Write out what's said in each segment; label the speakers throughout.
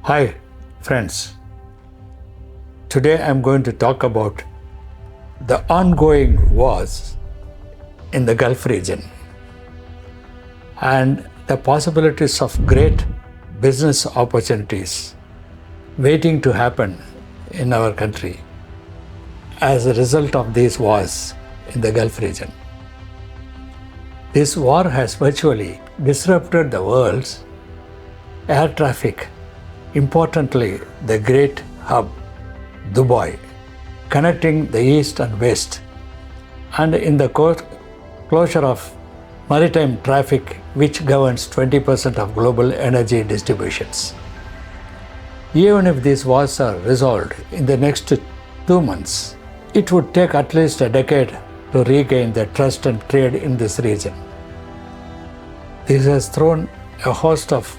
Speaker 1: Hi, friends. Today I'm going to talk about the ongoing wars in the Gulf region and the possibilities of great business opportunities waiting to happen in our country as a result of these wars in the Gulf region. This war has virtually disrupted the world's air traffic, importantly the great hub, Dubai, connecting the east and west, and in the closure of maritime traffic which governs 20% of global energy distributions. Even if these wars are resolved in the next 2 months, it would take at least a decade to regain the trust and trade in this region. This has thrown a host of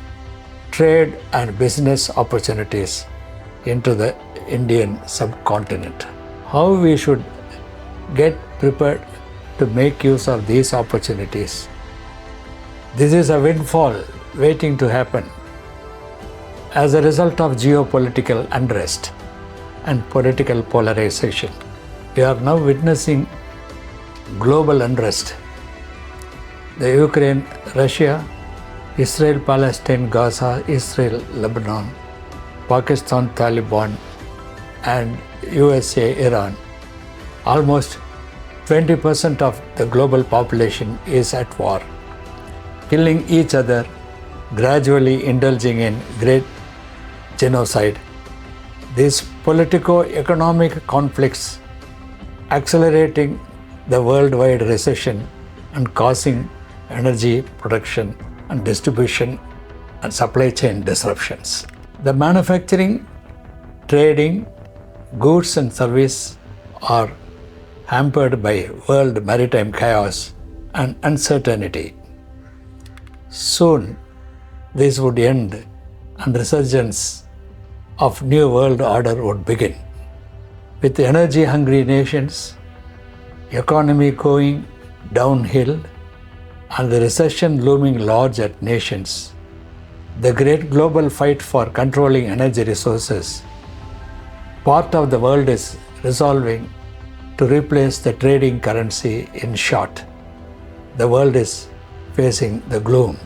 Speaker 1: trade and business opportunities into the Indian subcontinent. How we should get prepared to make use of these opportunities? This is a windfall waiting to happen as a result of geopolitical unrest and political polarization. We are now witnessing global unrest. The Ukraine, Russia, Israel, Palestine, Gaza, Israel, Lebanon, Pakistan, Taliban, and USA, Iran. Almost 20% of the global population is at war, killing each other, gradually indulging in great genocide. These politico-economic conflicts accelerating the worldwide recession and causing energy production and distribution and supply chain disruptions. The manufacturing, trading, goods and service are hampered by world maritime chaos and uncertainty. Soon, this would end and resurgence of new world order would begin. With energy-hungry nations, economy going downhill, and the recession looming large at nations, the great global fight for controlling energy resources, part of the world is resolving to replace the trading currency. In short, the world is facing the gloom.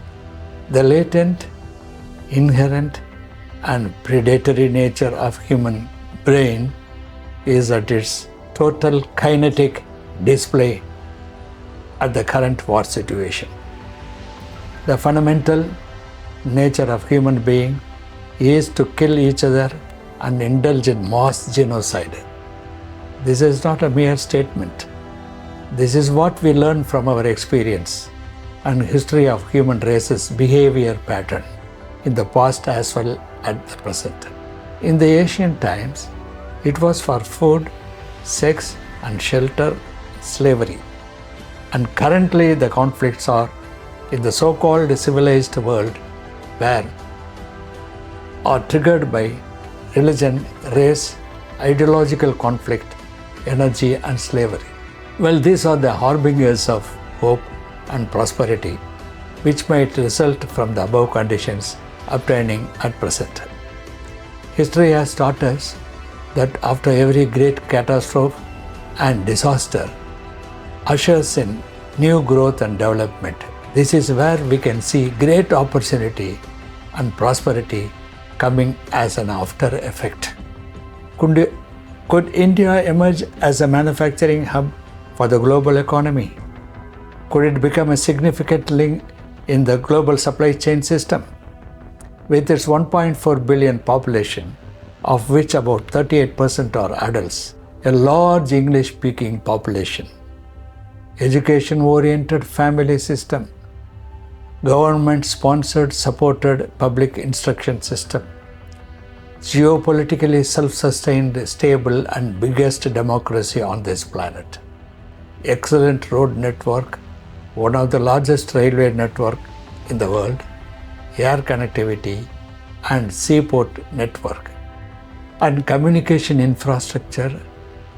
Speaker 1: The latent, inherent, and predatory nature of human brain is at its total kinetic display at the current war situation. The fundamental nature of human being is to kill each other and indulge in mass genocide. This is not a mere statement. This is what we learn from our experience and history of human race's behavior pattern in the past as well as the present. In the ancient times, it was for food, sex, and shelter, slavery. And currently the conflicts are in the so-called civilized world where are triggered by religion, race, ideological conflict, energy and slavery. Well, these are the harbingers of hope and prosperity which might result from the above conditions obtaining at present. History has taught us that after every great catastrophe and disaster ushers in new growth and development. This is where we can see great opportunity and prosperity coming as an after effect. Could India emerge as a manufacturing hub for the global economy? Could it become a significant link in the global supply chain system? With its 1.4 billion population, of which about 38% are adults, a large English-speaking population, education-oriented family system, government-sponsored, supported public instruction system, geopolitically self-sustained, stable and biggest democracy on this planet, excellent road network, one of the largest railway network in the world, air connectivity and seaport network, and communication infrastructure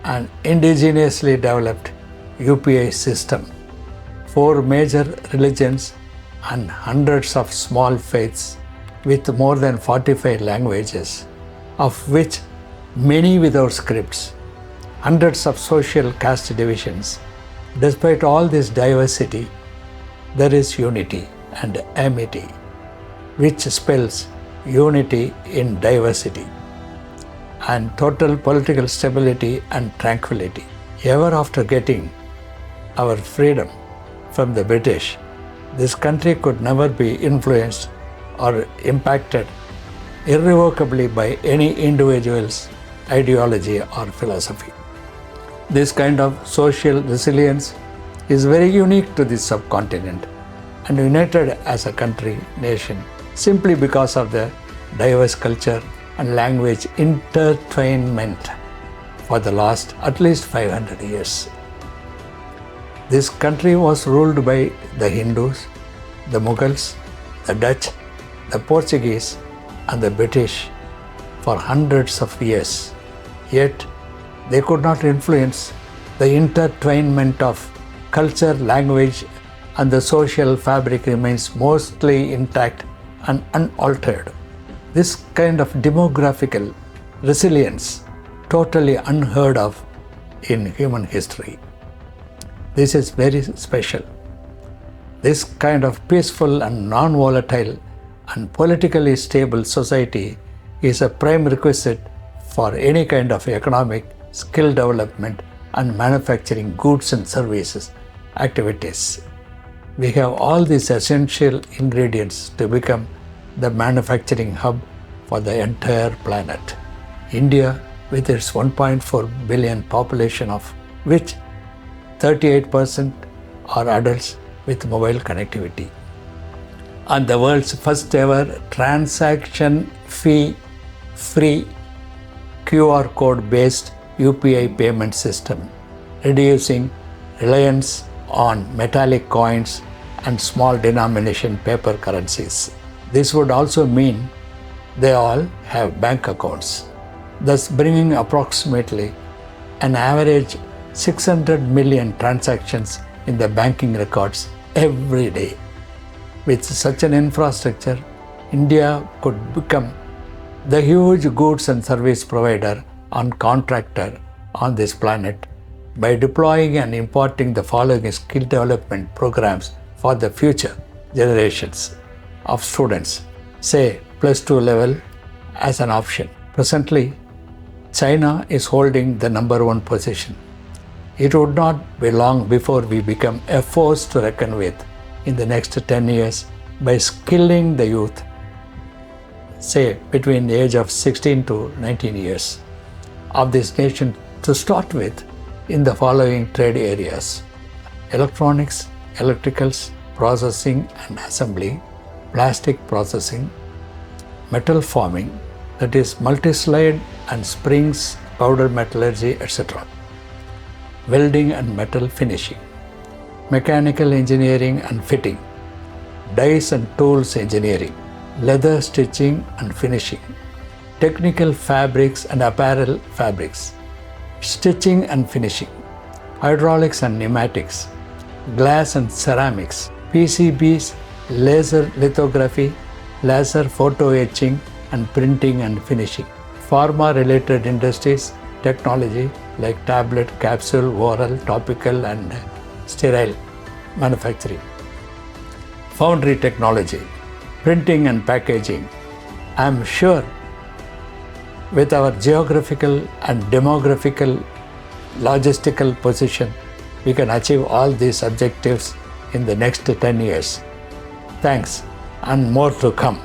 Speaker 1: and indigenously developed UPI system, 4 major religions and hundreds of small faiths with more than 45 languages, of which many without scripts, hundreds of social caste divisions. Despite all this diversity, there is unity and amity, which spells unity in diversity, and total political stability and tranquility. Ever after getting our freedom from the British, this country could never be influenced or impacted irrevocably by any individual's ideology or philosophy. This kind of social resilience is very unique to this subcontinent and united as a country, nation, simply because of the diverse culture and language intertwinement for the last at least 500 years. This country was ruled by the Hindus, the Mughals, the Dutch, the Portuguese, and the British for hundreds of years. Yet, they could not influence the intertwinement of culture, language, and the social fabric remains mostly intact and unaltered. This kind of demographical resilience, totally unheard of in human history. This is very special. This kind of peaceful and non-volatile and politically stable society is a prime requisite for any kind of economic, skill development, and manufacturing goods and services activities. We have all these essential ingredients to become the manufacturing hub for the entire planet. India, with its 1.4 billion population, of which 38% are adults with mobile connectivity, and the world's first ever transaction fee-free QR code-based UPI payment system, reducing reliance on metallic coins and small denomination paper currencies. This would also mean they all have bank accounts, thus bringing approximately an average 600 million transactions in the banking records every day. With such an infrastructure, India could become the huge goods and service provider and contractor on this planet by deploying and importing the following skill development programs for the future generations of students, say +2 level as an option. Presently, China is holding the #1 position. It would not be long before we become a force to reckon with in the next 10 years by skilling the youth, say between the age of 16 to 19 years, of this nation to start with in the following trade areas: electronics, electricals, processing and assembly, plastic processing, metal forming, that is multi-slide and springs, powder metallurgy, etc., welding and metal finishing, mechanical engineering and fitting, dies and tools engineering, leather stitching and finishing, technical fabrics and apparel fabrics, stitching and finishing, hydraulics and pneumatics, glass and ceramics, PCBs, laser lithography, laser photo etching and printing and finishing, pharma-related industries, technology like tablet, capsule, oral, topical and sterile manufacturing, foundry technology, printing and packaging. I am sure with our geographical and demographical logistical position, we can achieve all these objectives in the next 10 years. Thanks, and more to come.